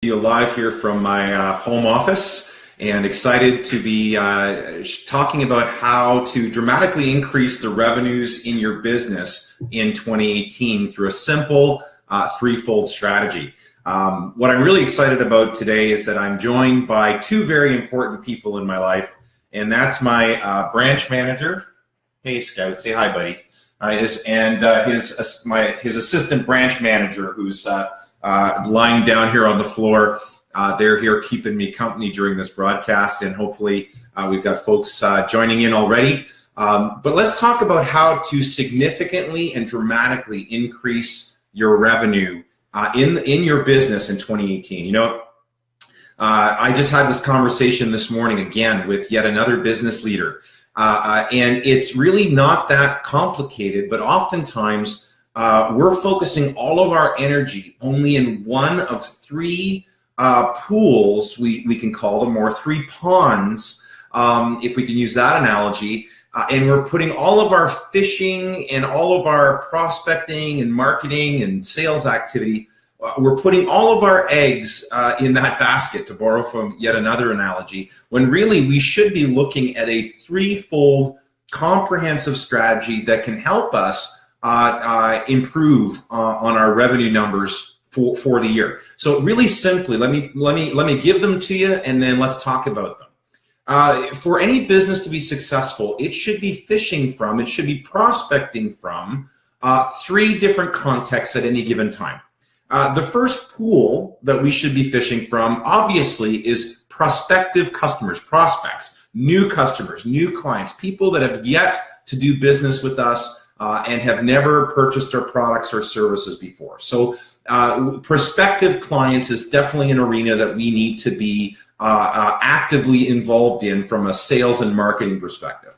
You live here from my home office, and excited to be talking about how to dramatically increase the revenues in your business in 2018 through a simple threefold strategy. What I'm really excited about today is that I'm joined by two very important people in my life, and that's my branch manager. Hey, Scout, say hi, buddy. All right, and his assistant branch manager, who's lying down here on the floor. They're here keeping me company during this broadcast, and hopefully we've got folks joining in already. But let's talk about how to significantly and dramatically increase your revenue in your business in 2018. You know, I just had this conversation this morning again with yet another business leader, and it's really not that complicated, but oftentimes we're focusing all of our energy only in one of three pools, we can call them, or three ponds, if we can use that analogy, and we're putting all of our fishing and all of our prospecting and marketing and sales activity, we're putting all of our eggs in that basket, to borrow from yet another analogy, when really we should be looking at a threefold comprehensive strategy that can help us improve on our revenue numbers for the year. So really simply, let me give them to you, and then let's talk about them. For any business to be successful, it should be fishing from, it should be prospecting from three different contexts at any given time. The first pool that we should be fishing from, obviously, is prospective customers, prospects, new customers, new clients, people that have yet to do business with us and have never purchased our products or services before. So prospective clients is definitely an arena that we need to be actively involved in from a sales and marketing perspective.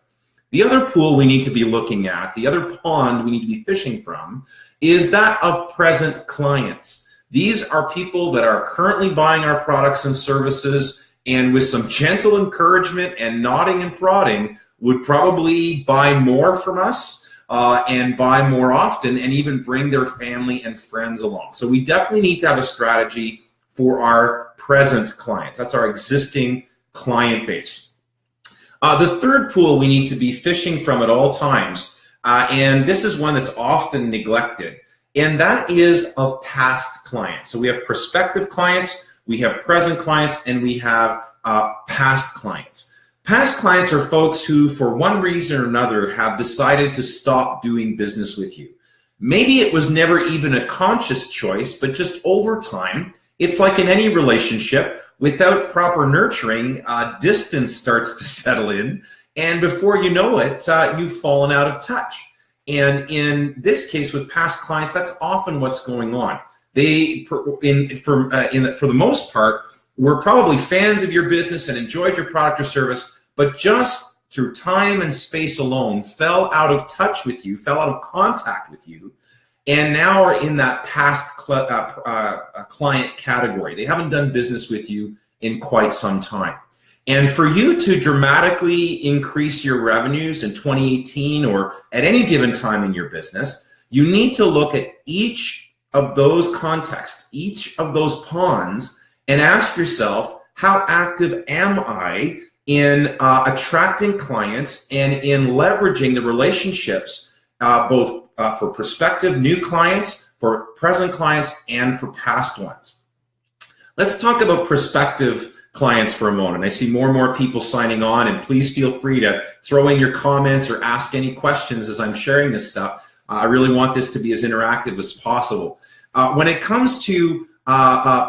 The other pool we need to be looking at, the other pond we need to be fishing from, is that of present clients. These are people that are currently buying our products and services, and with some gentle encouragement and nodding and prodding, would probably buy more from us and buy more often, and even bring their family and friends along. So we definitely need to have a strategy for our present clients. That's our existing client base. The third pool we need to be fishing from at all times, and this is one that's often neglected, and that is of past clients. So we have prospective clients, we have present clients, and we have past clients. Past clients are folks who, for one reason or another, have decided to stop doing business with you. Maybe it was never even a conscious choice, but just over time, it's like in any relationship, without proper nurturing, distance starts to settle in, and before you know it, you've fallen out of touch. And in this case, with past clients, that's often what's going on. They, for the most part, were probably fans of your business and enjoyed your product or service, but just through time and space alone, fell out of touch with you, fell out of contact with you, and now are in that past client category. They haven't done business with you in quite some time. And for you to dramatically increase your revenues in 2018 or at any given time in your business, you need to look at each of those contexts, each of those ponds, and ask yourself, how active am I in attracting clients and in leveraging the relationships, both for prospective new clients, for present clients, and for past ones. Let's talk about prospective clients for a moment. I see more and more people signing on, and please feel free to throw in your comments or ask any questions as I'm sharing this stuff. I really want this to be as interactive as possible. When it comes to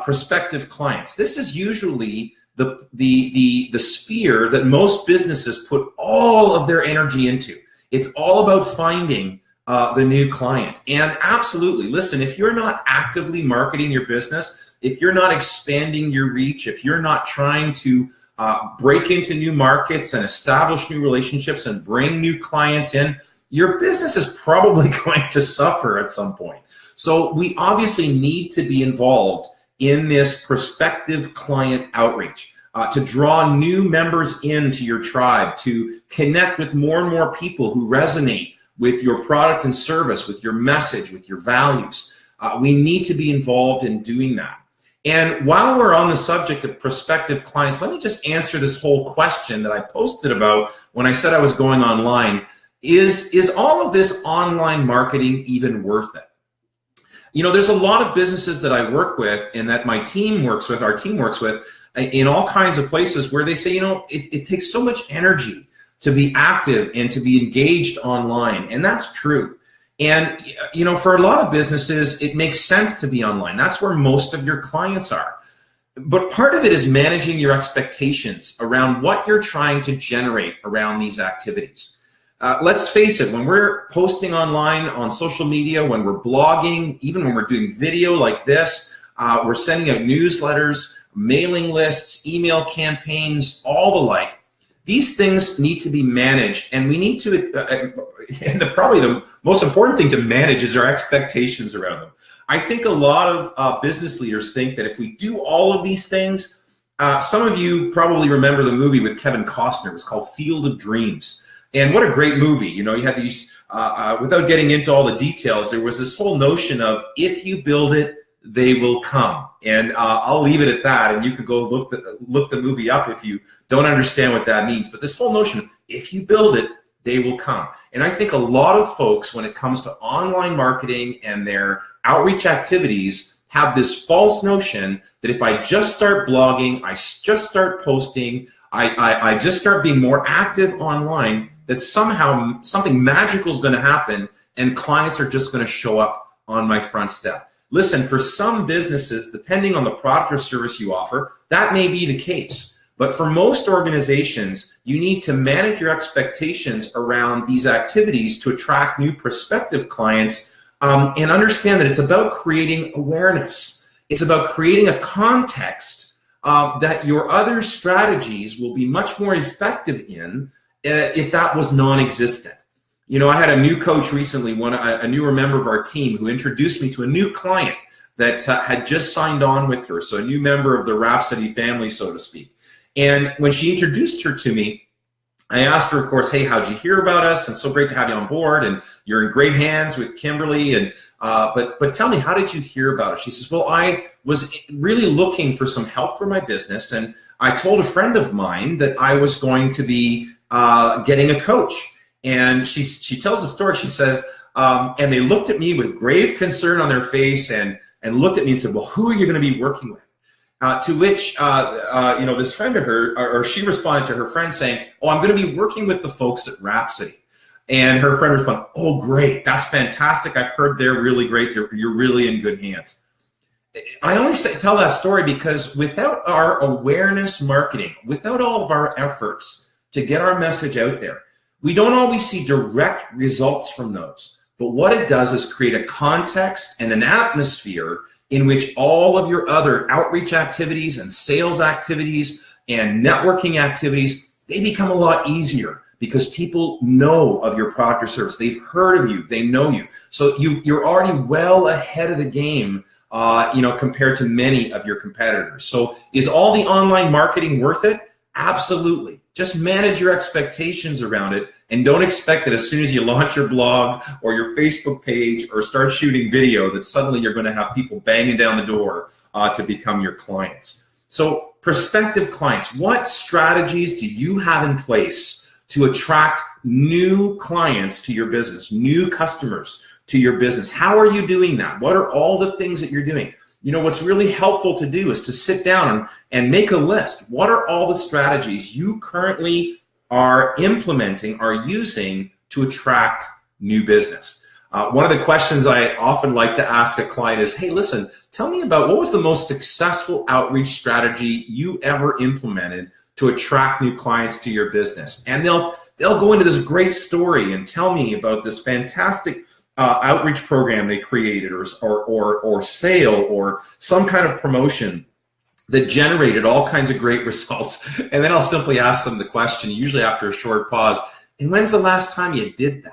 prospective clients, this is usually the sphere that most businesses put all of their energy into. It's all about finding the new client. And absolutely, listen, if you're not actively marketing your business, if you're not expanding your reach, if you're not trying to break into new markets and establish new relationships and bring new clients in, your business is probably going to suffer at some point. So we obviously need to be involved in this prospective client outreach, to draw new members into your tribe, to connect with more and more people who resonate with your product and service, with your message, with your values. We need to be involved in doing that. And while we're on the subject of prospective clients, let me just answer this whole question that I posted about when I said I was going online. Is all of this online marketing even worth it? You know, there's a lot of businesses that I work with and that my team works with, our team works with, in all kinds of places where they say, you know, it takes so much energy to be active and to be engaged online. And that's true. And, you know, for a lot of businesses, it makes sense to be online. That's where most of your clients are. But part of it is managing your expectations around what you're trying to generate around these activities. Let's face it, when we're posting online on social media, when we're blogging, even when we're doing video like this, we're sending out newsletters, mailing lists, email campaigns, all the like. These things need to be managed, and we need to, and probably the most important thing to manage is our expectations around them. I think a lot of business leaders think that if we do all of these things, some of you probably remember the movie with Kevin Costner. It was called Field of Dreams. And what a great movie. You know, you had these, without getting into all the details, there was this whole notion of if you build it, they will come. And I'll leave it at that, and you can go look the movie up if you don't understand what that means. But this whole notion of if you build it, they will come. And I think a lot of folks, when it comes to online marketing and their outreach activities, have this false notion that if I just start blogging, I just start posting, I just start being more active online, that somehow something magical is going to happen and clients are just going to show up on my front step. Listen, for some businesses, depending on the product or service you offer, that may be the case. But for most organizations, you need to manage your expectations around these activities to attract new prospective clients, and understand that it's about creating awareness. It's about creating a context that your other strategies will be much more effective in if that was non-existent. You know, I had a new coach recently, a newer member of our team, who introduced me to a new client that had just signed on with her, so a new member of the Rhapsody family, so to speak. And when she introduced her to me, I asked her, of course, hey, how'd you hear about us? And so great to have you on board, and you're in great hands with Kimberly. And but tell me, how did you hear about it? She says, well, I was really looking for some help for my business, and I told a friend of mine that I was going to be getting a coach. And she tells the story. She says, and they looked at me with grave concern on their face and looked at me and said, well, who are you going to be working with? To which, you know, this friend of her, or she responded to her friend saying, oh, I'm going to be working with the folks at Rhapsody. And her friend responded, oh, great. That's fantastic. I've heard they're really great. You're really in good hands. I only tell that story because without our awareness marketing, without all of our efforts to get our message out there, we don't always see direct results from those. But what it does is create a context and an atmosphere in which all of your other outreach activities and sales activities and networking activities, they become a lot easier because people know of your product or service. They've heard of you. They know you. So you're already well ahead of the game, you know, compared to many of your competitors. So is all the online marketing worth it? Absolutely. Just manage your expectations around it, and don't expect that as soon as you launch your blog or your Facebook page or start shooting video that suddenly you're going to have people banging down the door to become your clients. So prospective clients, what strategies do you have in place to attract new clients to your business, new customers to your business? How are you doing that? What are all the things that you're doing? You know, what's really helpful to do is to sit down and make a list. What are all the strategies you currently are implementing, are using to attract new business? One of the questions I often like to ask a client is, hey, listen, tell me about what was the most successful outreach strategy you ever implemented to attract new clients to your business? And they'll go into this great story and tell me about this fantastic outreach program they created, or sale, or some kind of promotion that generated all kinds of great results. And then I'll simply ask them the question, usually after a short pause, and when's the last time you did that?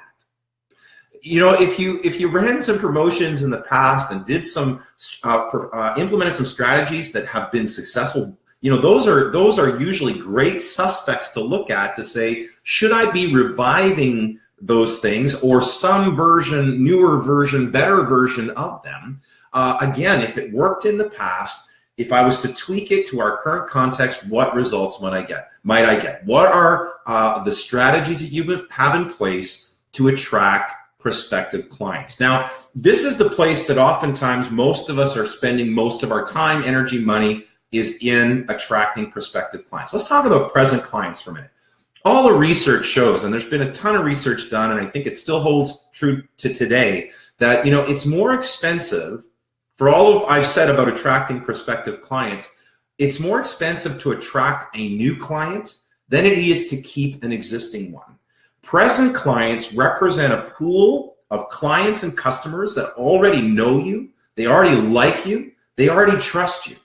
You know, if you ran some promotions in the past and did some implemented some strategies that have been successful, you know, those are usually great suspects to look at to say, should I be reviving those things or some version, newer version, better version of them? Again, if it worked in the past, if I was to tweak it to our current context, what results might I get? What are the strategies that you have in place to attract prospective clients? Now, this is the place that oftentimes most of us are spending most of our time, energy, money is in attracting prospective clients. Let's talk about present clients for a minute. All the research shows, and there's been a ton of research done, and I think it still holds true to today, that it's more expensive for all of I've said about attracting prospective clients. It's more expensive to attract a new client than it is to keep an existing one. Present clients represent a pool of clients and customers that already know you, they already like you, they already trust you.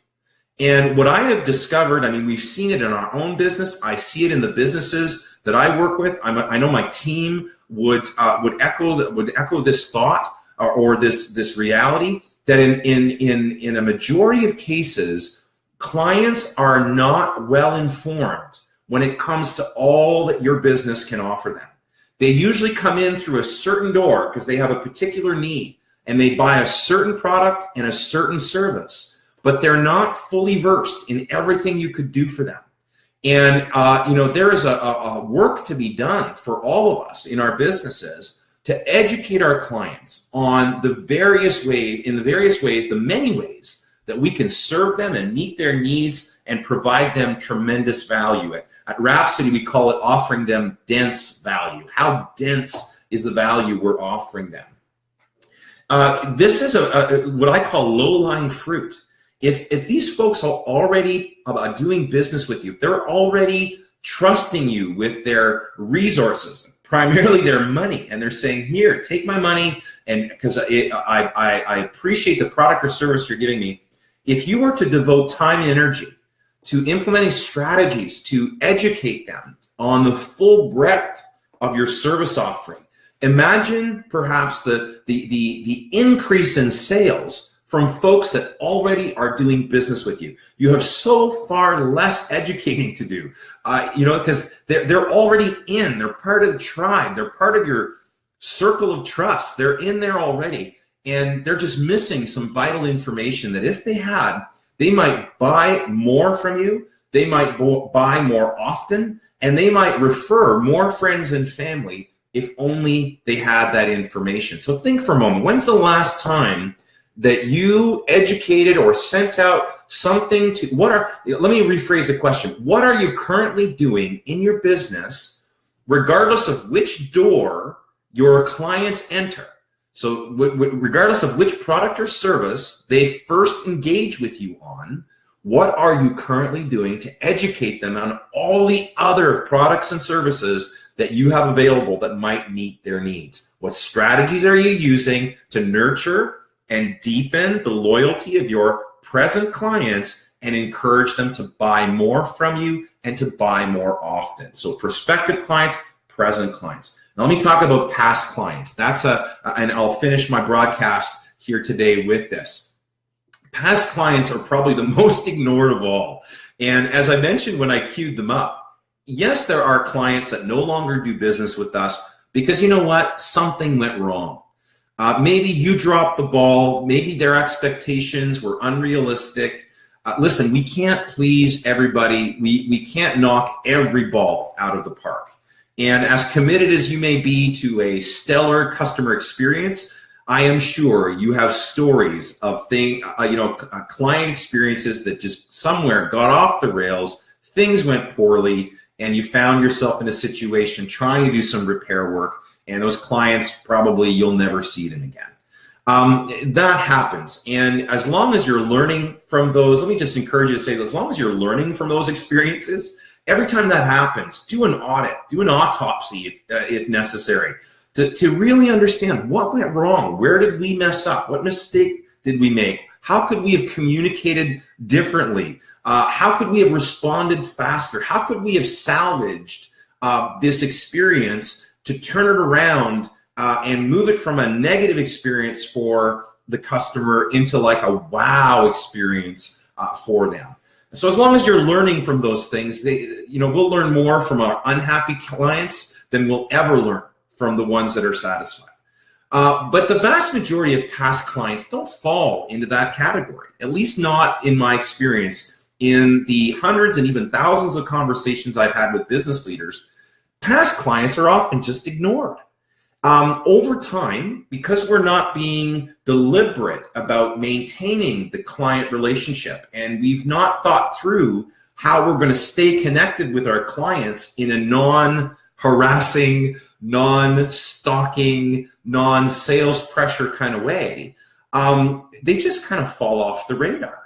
And what I have discovered, we've seen it in our own business. I see it in the businesses that I work with. I know my team would echo this thought or this reality that in a majority of cases, clients are not well informed when it comes to all that your business can offer them. They usually come in through a certain door because they have a particular need and they buy a certain product and a certain service, but they're not fully versed in everything you could do for them. And there is a work to be done for all of us in our businesses to educate our clients on the many ways that we can serve them and meet their needs and provide them tremendous value. At Rhapsody, we call it offering them dense value. How dense is the value we're offering them? This is what I call low-lying fruit. If these folks are already doing business with you, if they're already trusting you with their resources, primarily their money, and they're saying, here, take my money, and because I appreciate the product or service you're giving me. If you were to devote time and energy to implementing strategies to educate them on the full breadth of your service offering, imagine perhaps the increase in sales from folks that already are doing business with you. You have so far less educating to do, because they're already in. They're part of the tribe. They're part of your circle of trust. They're in there already, and they're just missing some vital information that if they had, they might buy more from you, they might buy more often, and they might refer more friends and family if only they had that information. So think for a moment, when's the last time that you educated or sent out something to, let me rephrase the question. What are you currently doing in your business, regardless of which door your clients enter? So regardless of which product or service they first engage with you on, what are you currently doing to educate them on all the other products and services that you have available that might meet their needs? What strategies are you using to nurture and deepen the loyalty of your present clients and encourage them to buy more from you and to buy more often? So prospective clients, present clients. Now let me talk about past clients. And I'll finish my broadcast here today with this. Past clients are probably the most ignored of all. And as I mentioned when I queued them up, yes, there are clients that no longer do business with us because you know what? Something went wrong. Maybe you dropped the ball. Maybe their expectations were unrealistic. Listen, we can't please everybody. We can't knock every ball out of the park. And as committed as you may be to a stellar customer experience, I am sure you have stories of client experiences that just somewhere got off the rails, things went poorly, and you found yourself in a situation trying to do some repair work, and those clients probably you'll never see them again. That happens. And as long as you're learning from those, let me just encourage you to say that as long as you're learning from those experiences, every time that happens, do an audit, do an autopsy if necessary, to really understand what went wrong, where did we mess up, what mistake did we make, how could we have communicated differently, how could we have responded faster, how could we have salvaged this experience to turn it around and move it from a negative experience for the customer into like a wow experience for them. So as long as you're learning from those things, we'll learn more from our unhappy clients than we'll ever learn from the ones that are satisfied. But the vast majority of past clients don't fall into that category, at least not in my experience. In the hundreds and even thousands of conversations I've had with business leaders, past clients are often just ignored. Over time, because we're not being deliberate about maintaining the client relationship, and we've not thought through how we're going to stay connected with our clients in a non-harassing, non-stalking, non-sales pressure kind of way, they just kind of fall off the radar.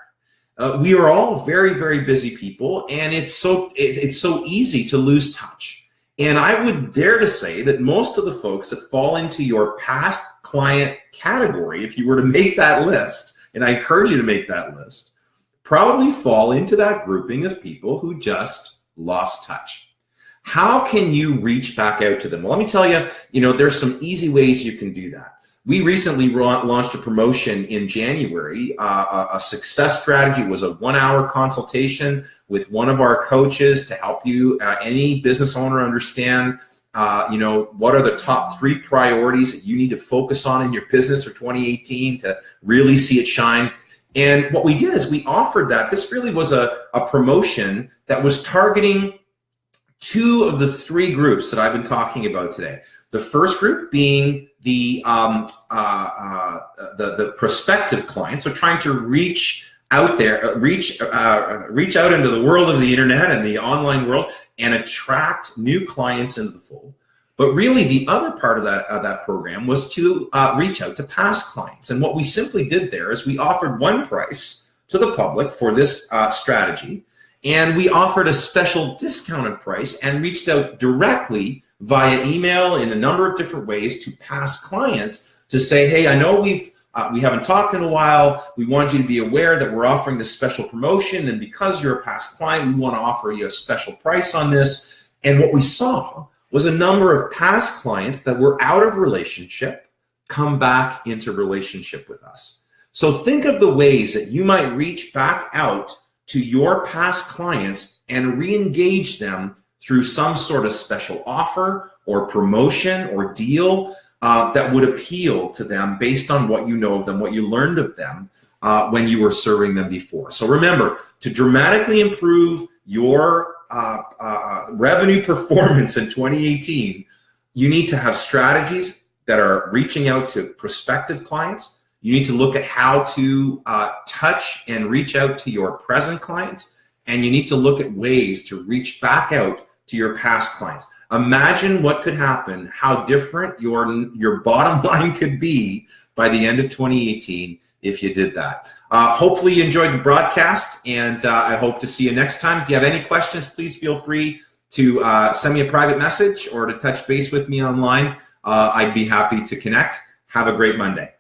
We are all very, very busy people, and it's so easy to lose touch. And I would dare to say that most of the folks that fall into your past client category, if you were to make that list, and I encourage you to make that list, probably fall into that grouping of people who just lost touch. How can you reach back out to them? Well, let me tell you, there's some easy ways you can do that. We recently launched a promotion in January. A success strategy was a 1-hour consultation with one of our coaches to help you, any business owner, understand, what are the top 3 priorities that you need to focus on in your business for 2018 to really see it shine. And what we did is we offered that. This really was a promotion that was targeting 2 of the 3 groups that I've been talking about today. The first group being the prospective clients, so trying to reach out there, reach out into the world of the internet and the online world and attract new clients into the fold. But really, the other part of that program was to reach out to past clients. And what we simply did there is we offered one price to the public for this strategy, and we offered a special discounted price and reached out directly via email in a number of different ways to past clients to say, hey, I know we haven't talked in a while. We want you to be aware that we're offering this special promotion, and because you're a past client, we want to offer you a special price on this. And what we saw was a number of past clients that were out of relationship come back into relationship with us. So think of the ways that you might reach back out to your past clients and re-engage them through some sort of special offer or promotion or deal that would appeal to them based on what you know of them, what you learned of them when you were serving them before. So remember, to dramatically improve your revenue performance in 2018, you need to have strategies that are reaching out to prospective clients. You need to look at how to touch and reach out to your present clients, and you need to look at ways to reach back out to your past clients. Imagine what could happen, how different your bottom line could be by the end of 2018 if you did that. Hopefully you enjoyed the broadcast, and I hope to see you next time. If you have any questions, please feel free to send me a private message or to touch base with me online. I'd be happy to connect. Have a great Monday.